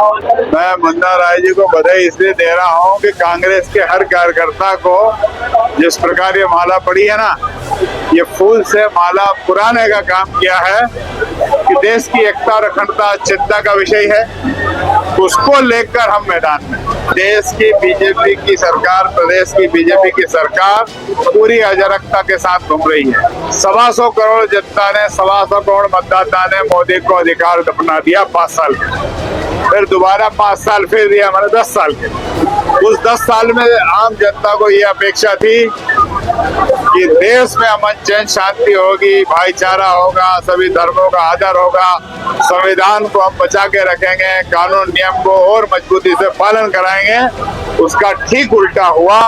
मैं मुन्ना राय जी को बधाई इसलिए दे रहा हूँ कि कांग्रेस के हर कार्यकर्ता को जिस प्रकार ये माला पड़ी है ना, ये फूल से माला पुराने का काम किया है कि देश की एकता और अखंडता चिंता का विषय है, उसको लेकर हम मैदान में। देश की बीजेपी की सरकार, प्रदेश की बीजेपी की सरकार पूरी अराजकता के साथ घूम रही है। 125 करोड़ जनता ने, 125 करोड़ मतदाता ने मोदी को अधिकार अपना दिया 5 साल के, फिर दोबारा 5 साल फिर दिया हमारे 10 साल के। उस 10 साल में आम जनता को ये अपेक्षा थी कि देश में अमन चैन शांति होगी, भाईचारा होगा, सभी धर्मों का आदर होगा, संविधान को हम बचा के रखेंगे, कानून नियम को और मजबूती से पालन कराएंगे। उसका ठीक उल्टा हुआ।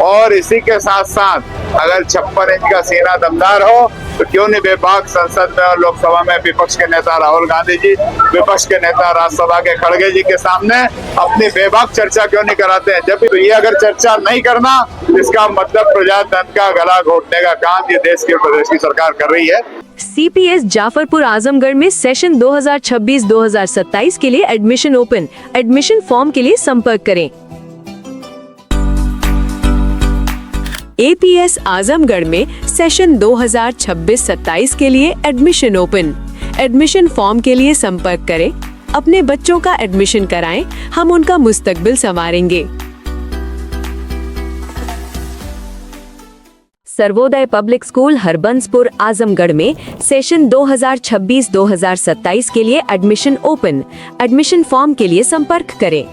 और इसी के साथ साथ अगर 56 इंच का सीना दमदार हो तो क्यों नहीं बेबाक संसद में और लोकसभा में विपक्ष के नेता राहुल गांधी जी, विपक्ष के नेता राज्यसभा के खड़गे जी के सामने अपनी बेबाक चर्चा क्यों नहीं कराते हैं? जब ये अगर चर्चा नहीं करना, इसका मतलब प्रजातंत्र का गला घोटने का काम ये देश के प्रदेश की सरकार कर रही है। CPS जाफरपुर आजमगढ़ में सेशन 2026-2027 के लिए एडमिशन ओपन। एडमिशन फॉर्म के लिए संपर्क करें। APS आजमगढ़ में सेशन 2026-27 के लिए एडमिशन ओपन। एडमिशन फॉर्म के लिए संपर्क करें। अपने बच्चों का एडमिशन कराएं, हम उनका मुस्तकबिल संवारेंगे। सर्वोदय पब्लिक स्कूल हरबंसपुर आजमगढ़ में सेशन 2026-2027 के लिए एडमिशन ओपन। एडमिशन फॉर्म के लिए संपर्क करें।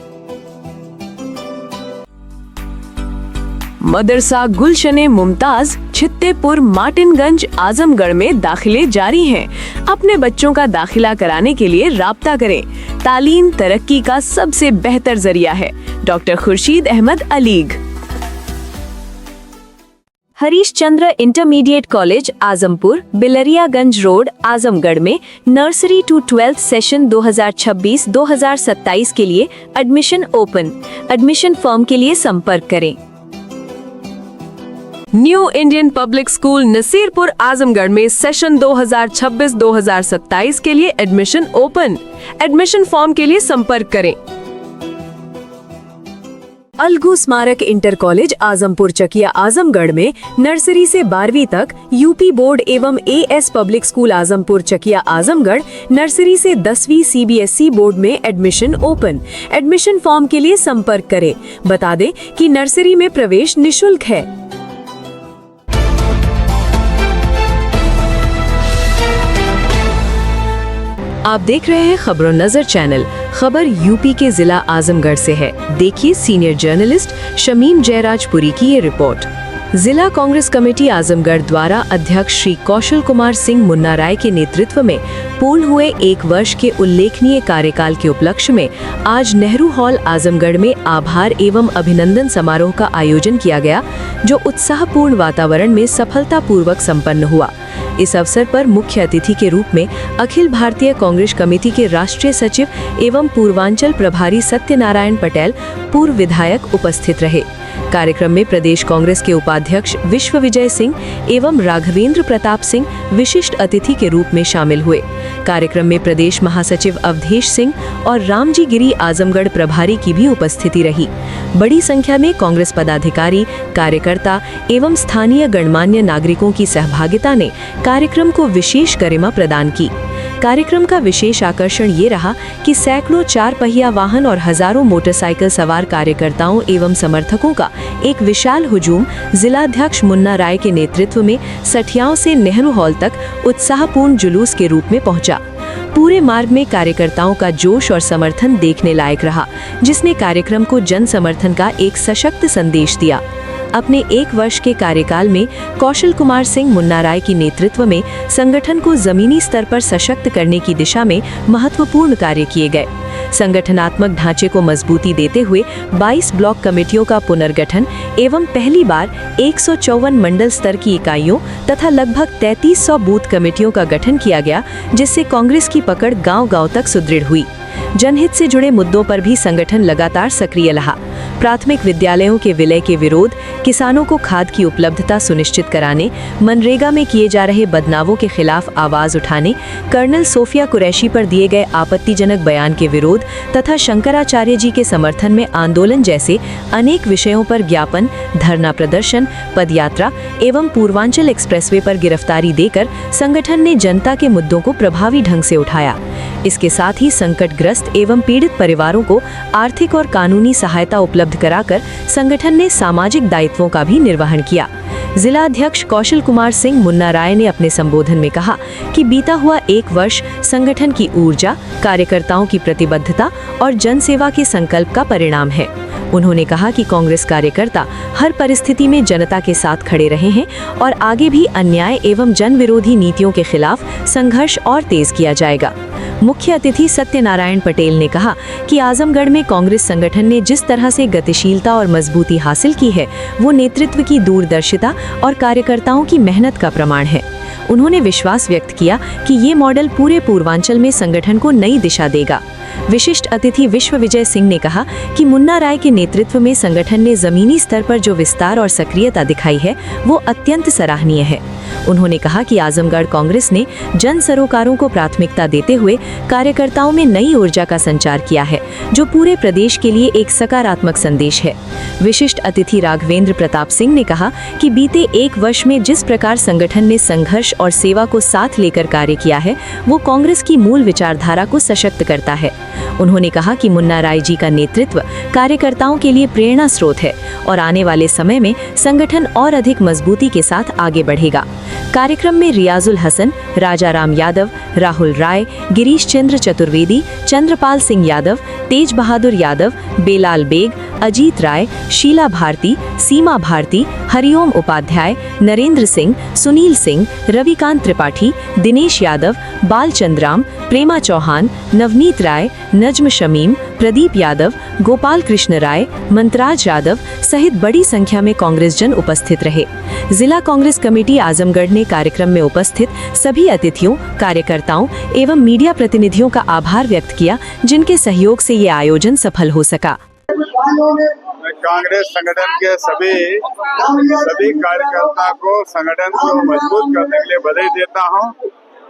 मदरसा गुलशने मुमताज छित्तेपुर मार्टिनगंज आजमगढ़ में दाखिले जारी हैं। अपने बच्चों का दाखिला कराने के लिए राब्ता करें। तालीम तरक्की का सबसे बेहतर जरिया है। Doctor Khurshid Ahmad Alig. Harish Chandra intermediate college Azampur Bilariyaganj road Azamgarh में नर्सरी टू 12th सेशन 2026-2027 के लिए एडमिशन ओपन। एडमिशन फॉर्म के लिए संपर्क करें। New Indian public school Nasirpur Azamgarh में सेशन 2026-2027 के लिए एडमिशन ओपन। एडमिशन फॉर्म के लिए संपर्क करें। अलगू स्मारक इंटर कॉलेज आजमपुर चकिया आजमगढ़ में नर्सरी से 12वीं तक यूपी बोर्ड एवं AS public school Azampur Chakiya Azamgarh nursery से 10वीं CBSE बोर्ड में एडमिशन ओपन। एडमिशन फॉर्म के लिए संपर्क करें। बता दें कि नर्सरी में प्रवेश निःशुल्क है। आप देख रहे हैं खबरों नजर चैनल। खबर यूपी के जिला आजमगढ़ से है। देखिए सीनियर जर्नलिस्ट शमीम जयराजपुरी की ये रिपोर्ट। जिला कांग्रेस कमेटी आजमगढ़ द्वारा अध्यक्ष श्री कौशल कुमार सिंह मुन्ना राय के नेतृत्व में पूर्ण हुए 1 वर्ष के उल्लेखनीय कार्यकाल के उपलक्ष्य में आज नेहरू हॉल आजमगढ़ में आभार एवं अभिनंदन समारोह का आयोजन किया गया, जो उत्साहपूर्ण वातावरण में सफलतापूर्वक संपन्न हुआ। इस अवसर पर मुख्य अतिथि के रूप में अखिल भारतीय कांग्रेस कमेटी के राष्ट्रीय सचिव एवं पूर्वांचल प्रभारी सत्यनारायण पटेल पूर्व विधायक उपस्थित रहे। कार्यक्रम में प्रदेश कांग्रेस के उपाध्यक्ष विश्व विजय सिंह एवं राघवेंद्र प्रताप सिंह विशिष्ट अतिथि के रूप में शामिल हुए। कार्यक्रम में प्रदेश महासचिव अवधेश सिंह और रामजी गिरी आजमगढ़ प्रभारी की भी उपस्थिति रही। बड़ी संख्या में कांग्रेस पदाधिकारी, कार्यकर्ता एवं स्थानीय गणमान्य नागरिकों की सहभागिता ने कार्यक्रम को विशेष गरिमा प्रदान की। कार्यक्रम का विशेष आकर्षण ये रहा कि सैकड़ों 4 पहिया वाहन और हजारों मोटरसाइकिल सवार कार्यकर्ताओं एवं समर्थकों का एक विशाल हुजूम जिलाध्यक्ष मुन्ना राय के नेतृत्व में सठियाओं से नेहरू हॉल तक उत्साहपूर्ण जुलूस के रूप में पहुंचा। पूरे मार्ग में कार्यकर्ताओं का जोश और समर्थन देखने लायक रहा, जिसने कार्यक्रम को जन समर्थन का एक सशक्त संदेश दिया। अपने 1 वर्ष के कार्यकाल में कौशल कुमार सिंह मुन्ना राय की नेतृत्व में संगठन को जमीनी स्तर पर सशक्त करने की दिशा में महत्वपूर्ण कार्य किए गए। संगठनात्मक ढांचे को मजबूती देते हुए 22 ब्लॉक कमेटियों का पुनर्गठन एवं पहली बार 154 मंडल स्तर की इकाइयों तथा लगभग 3300 बूथ कमेटियों का गठन किया गया, जिससे कांग्रेस की पकड़ गांव-गांव तक सुदृढ़ हुई। जनहित से जुड़े मुद्दों पर भी संगठन लगातार सक्रिय रहा। प्राथमिक विद्यालयों के विलय के विरोध, किसानों को खाद की उपलब्धता सुनिश्चित कराने, मनरेगा में किए जा रहे बदलावों के खिलाफ आवाज उठाने, कर्नल सोफिया कुरैशी पर दिए गए आपत्तिजनक बयान के विरोध तथा शंकराचार्य जी के समर्थन में आंदोलन जैसे अनेक विषयों पर ज्ञापन, धरना प्रदर्शन, पदयात्रा एवं पूर्वांचल एक्सप्रेसवे पर गिरफ्तारी देकर संगठन ने जनता के मुद्दों को प्रभावी ढंग से उठाया। इसके साथ ही संकटग्रस्त एवं पीड़ित परिवारों को आर्थिक और कानूनी सहायता उपलब्ध कराकर संगठन ने सामाजिक दायित्वों का भी निर्वहन किया। जिला अध्यक्ष कौशल कुमार सिंह मुन्ना राय ने अपने संबोधन में कहा कि बीता हुआ एक वर्ष संगठन की ऊर्जा, कार्यकर्ताओं की प्रतिबद्धता और जनसेवा के संकल्प का परिणाम है। उन्होंने कहा कि कांग्रेस कार्यकर्ता हर परिस्थिति में जनता के साथ खड़े रहे हैं और आगे भी अन्याय एवं जन विरोधी नीतियों के खिलाफ संघर्ष और तेज किया जाएगा। मुख्य अतिथि सत्यनारायण पटेल ने कहा कि आजमगढ़ में कांग्रेस संगठन ने जिस तरह से गतिशीलता और मजबूती हासिल की है, वो नेतृत्व की दूरदर्शिता और कार्यकर्ताओं की मेहनत का प्रमाण है। उन्होंने विश्वास व्यक्त किया कि ये मॉडल पूरे पूर्वांचल में संगठन को नई दिशा देगा। विशिष्ट अतिथि विश्व विजय सिंह ने कहा कि मुन्ना राय के नेतृत्व में संगठन ने जमीनी स्तर पर जो विस्तार और सक्रियता दिखाई है, वो अत्यंत सराहनीय है। उन्होंने कहा कि आजमगढ़ कांग्रेस ने जन सरोकारों को प्राथमिकता देते हुए कार्यकर्ताओं में नई ऊर्जा का संचार किया है, जो पूरे प्रदेश के लिए एक सकारात्मक संदेश है। विशिष्ट अतिथि राघवेंद्र प्रताप सिंह ने कहा कि बीते एक वर्ष में जिस प्रकार संगठन ने संघर्ष और सेवा को साथ लेकर कार्य किया है, वो कांग्रेस की मूल विचारधारा को सशक्त करता है। उन्होंने कहा कि मुन्ना राय जी का नेतृत्व कार्यकर्ताओं के लिए प्रेरणा स्रोत है और आने वाले समय में संगठन और अधिक मजबूती के साथ आगे बढ़ेगा। कार्यक्रम में रियाजुल हसन, राजा राम यादव, राहुल राय, गिरीश चंद्र चतुर्वेदी, चंद्रपाल सिंह यादव, तेज बहादुर यादव, बेलाल बेग, अजीत राय, शीला भारती, सीमा भारती, हरिओम उपाध्याय, नरेंद्र सिंह, सुनील सिंह, रविकांत त्रिपाठी, दिनेश यादव, बालचंद्राम, प्रेमा चौहान, नवनीत राय, नज्म शमीम, प्रदीप यादव, गोपाल कृष्ण राय, मंतराज यादव सहित बड़ी संख्या में कांग्रेस जन उपस्थित रहे। जिला कांग्रेस कमेटी आजमगढ़ ने कार्यक्रम में उपस्थित सभी अतिथियों, कार्यकर्ताओं एवं मीडिया प्रतिनिधियों का आभार व्यक्त किया, जिनके सहयोग से ये आयोजन सफल हो सका। मैं कांग्रेस संगठन के सभी कार्यकर्ता को संगठन को मजबूत करने के लिए बधाई देता हूं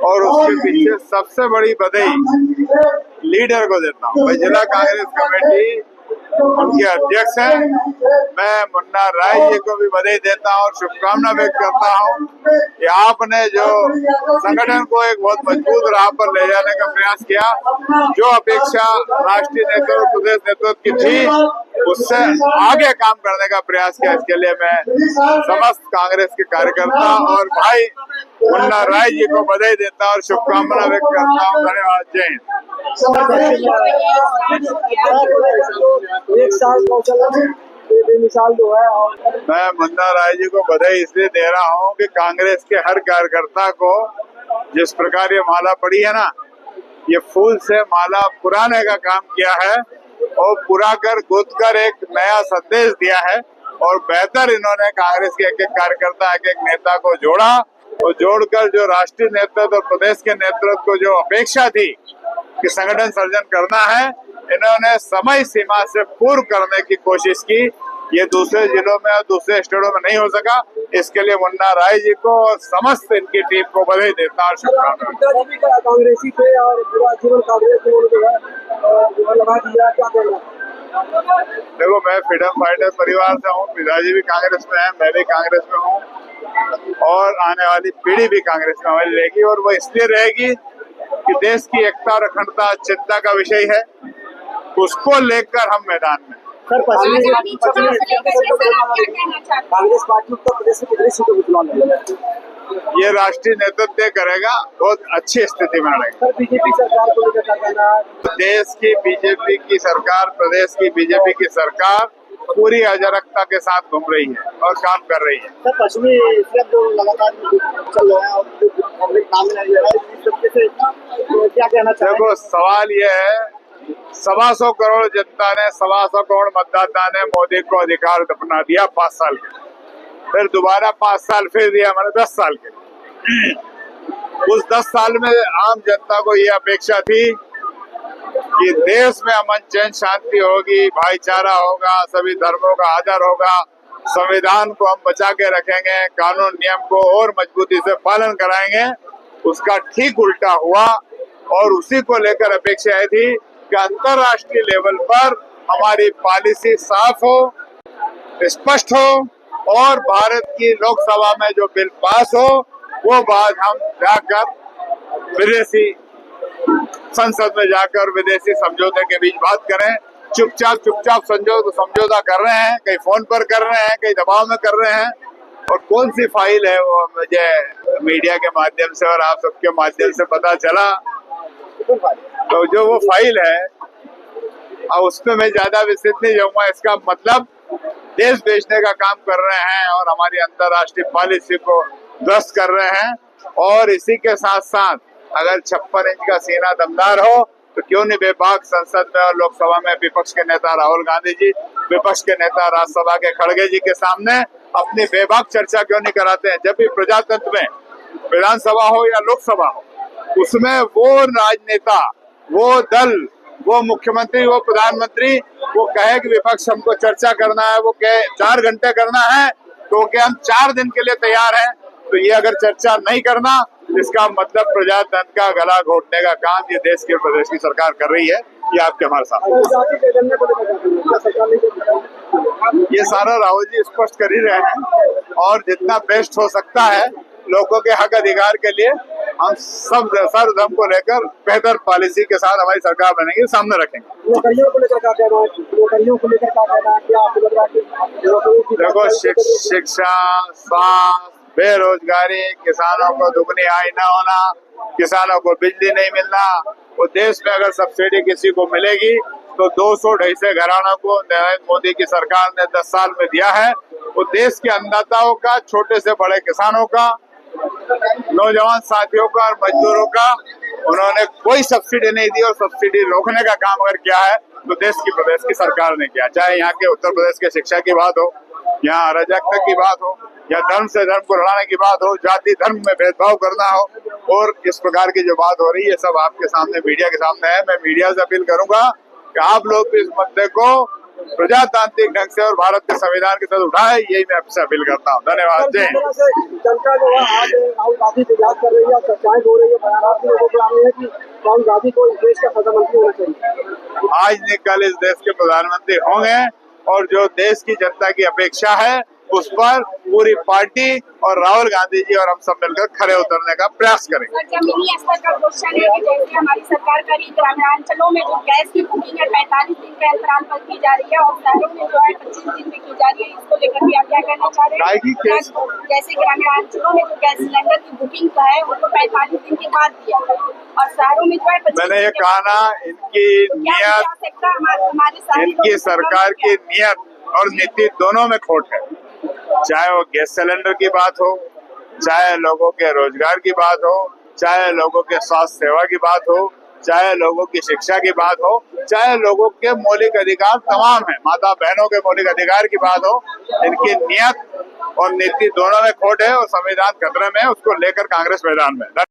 और उसके पीछे सबसे बड़ी बधाई लीडर को देता हूं। मैं जिला कांग्रेस कमेटी उनके अध्यक्ष हैं। मैं मुन्ना राय जी को भी बधाई देता हूं और शुभकामना व्यक्त करता हूं कि आपने जो संगठन को एक बहुत मजबूत राह पर ले जाने का प्रयास किया, जो अपेक्षा राष्ट्रीय नेतृत्व, प्रदेश नेतृत्व की थी, उससे आगे काम करने का प्रयास किया। इसके लिए मैं समस्त कांग्रेस के कार्यकर्ता और भाई मुन्ना राय जी को बधाई देता और शुभकामना व्यक्त करता हूँ। धन्यवाद। जय हिंद। एक साल मिसाल जो है, मैं मुन्ना राय जी को बधाई इसलिए दे रहा हूँ कि कांग्रेस के हर कार्यकर्ता को जिस प्रकार ये माला पड़ी है ना, ये फूल से माला पुराने का काम किया है और पूरा कर गुद कर एक नया संदेश दिया है और बेहतर इन्होंने कांग्रेस के एक एक कार्यकर्ता, एक एक नेता को जोड़ा और जोड़कर जो राष्ट्रीय नेतृत्व और प्रदेश के नेतृत्व को जो अपेक्षा थी कि संगठन सर्जन करना है, इन्होंने समय सीमा से पूर्व करने की कोशिश की। ये दूसरे जिलों में और दूसरे स्टेटों में नहीं हो सका। इसके लिए मुन्ना राय जी को और समस्त इनकी टीम को बधाई देता और शुभकामनाएं। कांग्रेसी थे और पूरा जीवन कांग्रेस में जो है लगा दिया, क्या कहना? देखो, मैं फ्रीडम फाइटर परिवार से हूँ, पिताजी भी कांग्रेस में है, मैं भी कांग्रेस में हूँ और आने वाली पीढ़ी भी कांग्रेस में हमारी रहेगी और वो इसलिए रहेगी कि देश की एकता और अखंडता चिंता का विषय है, उसको लेकर हम मैदान में। सर, कांग्रेस पार्टी उत्तर प्रदेश में कितनी सीटों को चुनाव ये राष्ट्रीय नेतृत्व तय करेगा, बहुत अच्छी स्थिति में रहेगा। सर, बीजेपी सरकार को लेकर क्या कहना है? देश की बीजेपी की सरकार, प्रदेश की बीजेपी की सरकार पूरी अजरकता के साथ घूम रही है और काम कर रही है। सर, पश्चिमी जो लगातार चल रहा है और कांग्रेस नाम है, इस सबके से क्या कहना चाहिए? देखो, सवाल ये है, 125 करोड़ जनता ने, 125 करोड़ मतदाता ने मोदी को अधिकार अपना दिया 5 साल के, फिर दोबारा 5 साल फिर दिया, मैंने 10 साल के। उस 10 साल में आम जनता को ये अपेक्षा थी कि देश में अमन चैन शांति होगी, भाईचारा होगा, सभी धर्मों का आदर होगा, संविधान को हम बचा के रखेंगे, कानून नियम को और मजबूती से पालन कराएंगे। उसका ठीक उल्टा हुआ और उसी को लेकर अपेक्षा आई थी कि अंतर्राष्ट्रीय लेवल पर हमारी पॉलिसी साफ हो, स्पष्ट हो और भारत की लोकसभा में जो बिल पास हो वो बात हम जाकर विदेशी संसद में जाकर विदेशी समझौते के बीच बात करें। चुपचाप समझौता कर रहे हैं, कहीं फोन पर कर रहे हैं, कहीं दबाव में कर रहे हैं। और कौन सी फाइल है वो मुझे मीडिया के माध्यम से और आप सबके माध्यम से पता चला। तो जो वो फाइल है और उसमें मैं ज्यादा विस्तृत नहीं जाऊंगा। इसका मतलब देश बेचने का काम कर रहे हैं और हमारी अंतर्राष्ट्रीय पॉलिसी को ध्वस्त कर रहे हैं। और इसी के साथ साथ अगर 56 इंच का सीना दमदार हो तो क्यों नहीं बेबाक संसद में और लोकसभा में विपक्ष के नेता राहुल गांधी जी, विपक्ष के नेता राज्यसभा के खड़गे जी के सामने अपनी बेबाक चर्चा क्यों नहीं कराते हैं। जब भी प्रजातंत्र में विधानसभा हो या लोकसभा हो, उसमें वो राजनेता, वो दल, वो मुख्यमंत्री, वो प्रधानमंत्री वो कहे कि विपक्ष हमको चर्चा करना है, वो कहे 4 घंटे करना है तो क्या हम 4 दिन के लिए तैयार हैं। तो ये अगर चर्चा नहीं करना, इसका मतलब प्रजातंत्र का गला घोटने का काम ये देश के प्रदेश की सरकार कर रही है। ये आपके हमारे साथ ये सारा राहुल जी स्पष्ट कर ही रहे हैं और जितना बेस्ट हो सकता है लोगों के हक अधिकार के लिए हम सब सर्वधर्म को लेकर बेहतर पॉलिसी के साथ हमारी सरकार बनेगी, सामने रखेंगे। देखो शिक्षा, स्वास्थ्य, बेरोजगारी, किसानों को दुगनी आय न होना, किसानों को बिजली नहीं मिलना, वो देश में अगर सब्सिडी किसी को मिलेगी तो 200-250 घरानों को नरेंद्र मोदी की सरकार ने 10 साल में दिया है। वो देश के अन्नदाताओं का, छोटे से बड़े किसानों का, नौजवान साथियों का और मजदूरों का उन्होंने कोई सब्सिडी नहीं दी। और सब्सिडी रोकने का काम अगर किया है तो देश की प्रदेश की सरकार ने किया। चाहे यहाँ के उत्तर प्रदेश के शिक्षा की बात हो, यहाँ अराजकता की बात हो, या धर्म से धर्म को लड़ाने की बात हो, जाति धर्म में भेदभाव करना हो, और इस प्रकार की जो बात हो रही है सब आपके सामने, मीडिया के सामने है। मैं मीडिया से अपील करूंगा कि आप लोग भी इस मुद्दे को प्रजातांत्रिक ढंग से और भारत के संविधान के साथ उठाए। यही मैं आपसे अपील करता हूँ। धन्यवाद। जय हिंद। जनता जो है आज राहुल गांधी को याद कर रही है, चर्चाएं हो रही है, बयान लोगों को आ रहे हैं कि राहुल गांधी को इस देश का प्रधानमंत्री होना चाहिए। आज नहीं कल इस देश के प्रधानमंत्री होंगे और जो देश की जनता की अपेक्षा है उस पर पूरी पार्टी और राहुल गांधी जी और हम सब मिलकर खड़े उतरने का प्रयास करेंगे। जमीनी स्तर का क्वेश्चन है कि जैसे हमारी सरकार करी ग्रामीणांचलों में जो गैस की बुकिंग है 45 दिन के अंतराल पर की जा रही है और शहरों में जो है 25 दिन में की जा रही है। इसको लेकर भी आप क्या कहना चाह रहे हैं? जैसे ग्रामीणांचलों में जो गैस सिलेंडर की बुकिंग का है उनको 45 दिन के बाद दिया है और शहरों में जो है 25 मैंने ये कहा ना, इनकी नियत, इनकी सरकार की नियत और नीति दोनों में खोट है। चाहे वो गैस सिलेंडर की बात हो, चाहे लोगों के रोजगार की बात हो, चाहे लोगों के स्वास्थ्य सेवा की बात हो, चाहे लोगों की शिक्षा की बात हो, चाहे लोगों के मौलिक अधिकार तमाम है, माता बहनों के मौलिक अधिकार की बात हो, इनकी नियत और नीति दोनों में खोट है और संविधान खतरे में है। उसको लेकर कांग्रेस मैदान में